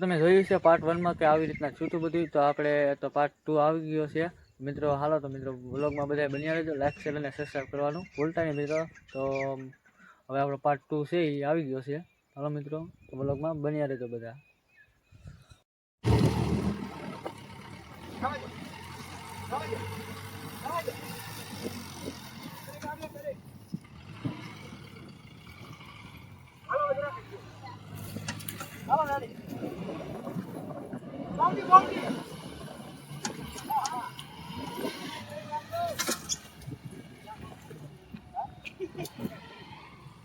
તમે જોયું છે પાર્ટ 1 માં કે આવી રીતના છૂટું બધું, તો આપણે તો પાર્ટ 2 આવી ગયો છે મિત્રો. હાલો તો મિત્રો વ્લોગમાં બધા બન્યા રહેજો, લાઈક શેર અને સબસ્ક્રાઈબ કરવાનું ભૂલતા નહીં મિત્રો. તો હવે આપણો પાર્ટ 2 છે એ આવી ગયો છે. હાલો મિત્રો વ્લોગમાં બન્યા રહેજો બધા.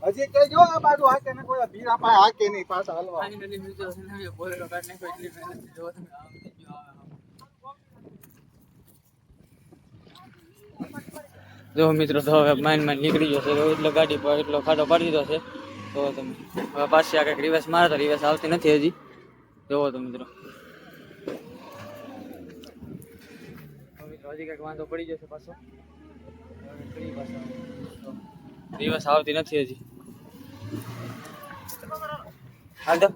હજી કઈ જો આ બાજુ હાકે ને કોઈ ભીરા પાસે હાકે નહીં પાછા હલવા. ફાઇનલી મિત્રો છે બોલેરો કાઢ નાખ્યો એટલી મહેનત જો તમે જો મિત્રો તો હવે માઇન્ડ નીકળી ગયો છે એટલે ગાડી પર એટલો ખાડો પાડી દીધો છે. તો તમે હવે પાછી આ કંઈક રિવર્સ મારે તો રિવર્સ આવતી નથી હજી. જોવો તો મિત્રો હજી કંઈક વાંધો પડી જશે પાછો. રિવર્સ આવતી નથી હજી. હાલ તો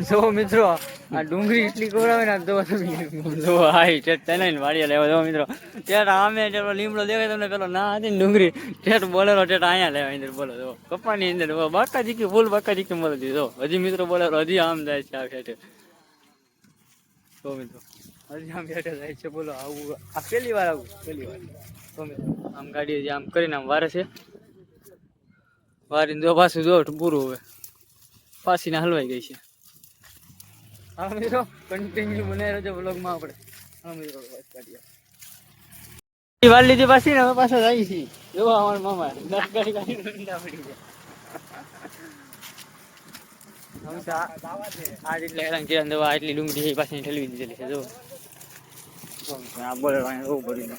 જો મિત્રો આ ડુંગળી એટલી કોરાવે ને જો તમે જો હાઈ ટેટ તને વાડીએ લેવા જો મિત્રો ટેટ આમે ટેટ લીમડો દેખાય તમને પેલો ના હતી ને ડુંગળી ટેટ બોલેરો ટેટ અહીંયા લેવા અંદર બોલો જો કપાની અંદર બાકાજી કે ફૂલ બાકાજી કે મળે જો હજી મિત્રો બોલેરો હજી આમ જાય છે આ ટેટ. તો મિત્રો હજી આમ ટેટ જાય છે બોલો આવું આ પહેલી વાર આવું પહેલી વાર. તો મિત્રો આમ ગાડી આમ કરીને આમ વારે છે વારીને જો પાછું જો પૂરું હવે પાછી ને હલવાઈ ગઈ છે. હા મિત્રો કન્ટિન્યુ બનાવી રહેજો વ્લોગમાં આપણે. હા મિત્રો વાર લીધી પાછી ને હવે પાછા જાય છે જો અમારા મામા 10 ગાડી ગાડી ઊંડા પડી ગયા. આ એટલે હેરાન કે દવા એટલી ડુંગળી પાછી ઠલવી દીધેલી છે જો આ બોલે બહુ પડી ને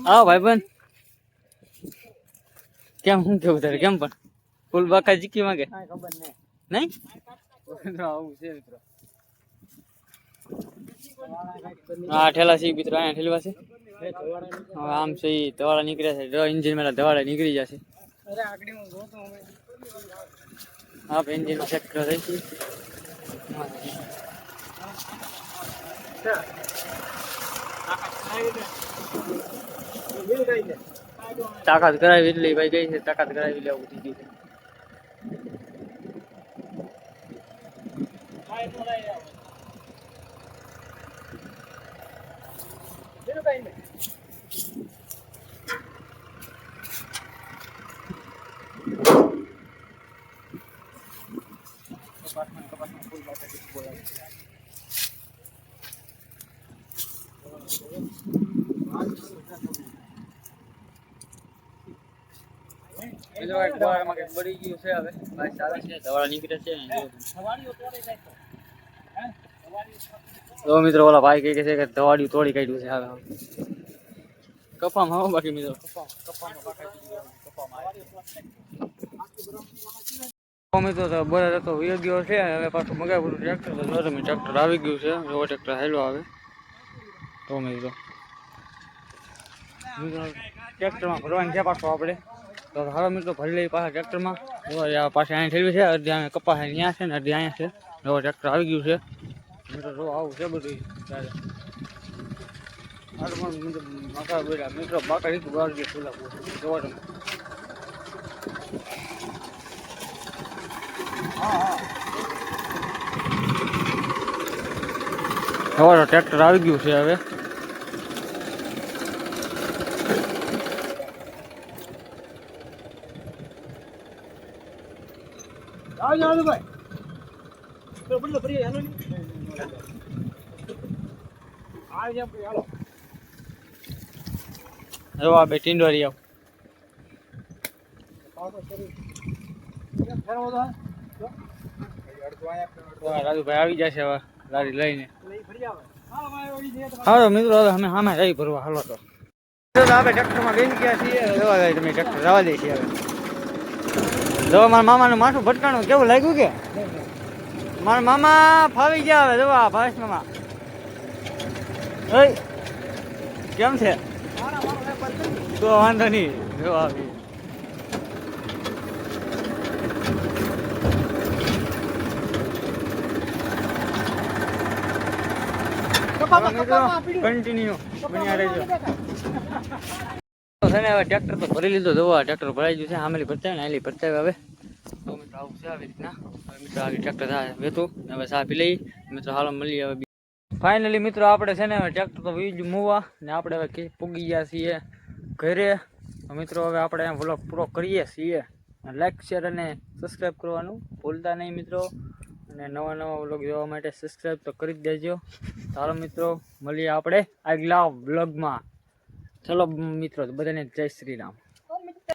હા ભાઈ બંધ કેમ હું કેવું તારે કેમ પણ ફૂલ બાકા જીકી માંગે ખબર નહીં આવું છે મિત્રો. હા ઠેલા છે મિત્રો અહીંયા ઠેલવા છે આમ છે એ ધવાળા નીકળ્યા છે ઇન્જિન મેલા ધવાળા નીકળી જશે. હા એન્જિન ચેક કરો થઈ તાકાત કરાવી એટલે ભાઈ ગઈ છે તાકાત કરાવી લેવું થઈ ગયું બળી ગયું છે હવે ધવાળા નીકળે છે. તો મિત્રો ઓલા ભાઈ કહે છે કે ધવાડિયું તોડી કાઢ્યું છે હવે કપામાં હવે બાકી મિત્રો મિત્રો તો બરાબર તો વયો ગયો છે. હવે પાછું મગાવ્યું ટ્રેક્ટર તો ટ્રેક્ટર આવી ગયું છે એવો ટ્રેક્ટર હેલો આવે. તો મિત્રો ટ્રેક્ટરમાં ભરવાની છે પાછું આપણે તો હારો મિત્રો ભરી લઈએ પાછા ટ્રેક્ટરમાં. પાછા અહીંયા ઠેલવી છે અડધી અહીંયા કપાસ અહીંયા છે ને અડધી અહીંયા છે. એવો ટ્રેક્ટર આવી ગયું છે મિત્રો જો આવું છે બધું ત્યારે મિત્રો બાકા રીતું બહાર ગયું ખુલ્લા જોવા તમે. હવે ટ્રેક્ટર આવી ગયું છે હવે જાવ ભાઈ તો બદલો ફરી હાલો ની આ જેમ કે હાલો જો આ બે ટીંડોરી આવ રાજુભાઈ આવી જશે હવે ગાડી લઈને. હાલો મિત્રો હવે અમે સામે જઈ ભરવા. હાલો તો આપણે ટ્રેક્ટરમાં બેસી ગયા છીએ. જોવા જાય તમે ટ્રેક્ટર જવા દે છીએ હવે. જો મારા મામાનું માથું ભટકાણું કેવું લાગ્યું કે મારા મામા ફાવી ગયા હવે. જોવા ભાવેશ મામા કેમ છે? તો વાંધો નહીં. જો આવી કન્ટિન્યુ બન્યા રહેજો. છે ને હવે ટ્રેક્ટર તો ભરી લીધો. જોવા ટ્રેક્ટર ભરાઈ ગયું છે. આમેલી ભરતા ને આલી ભરતા હવે તો મિત્રો આવું છે આવી રીતના. હવે મિત્રો આવી ટ્રેક્ટર થાય વેતું હવે ચા પી લઈ મિત્રો. હાલો મળીએ હવે. ફાઇનલી મિત્રો આપણે છે ને હવે ટ્રેક્ટર તો વીજ મૂવા ને આપણે હવે પૂગી ગયા છીએ ઘરે. મિત્રો હવે આપણે વ્લોગ પૂરો કરીએ છીએ. લાઈક શેર અને સબસ્ક્રાઈબ કરવાનું ભૂલતા નહીં મિત્રો. અને નવા નવા વ્લોગ જોવા માટે સબસ્ક્રાઈબ તો કરી જ દેજો. ચાલો મિત્રો મળીએ આપણે આગલા વ્લોગમાં. ચલો મિત્રો બધાને જય શ્રી રામ.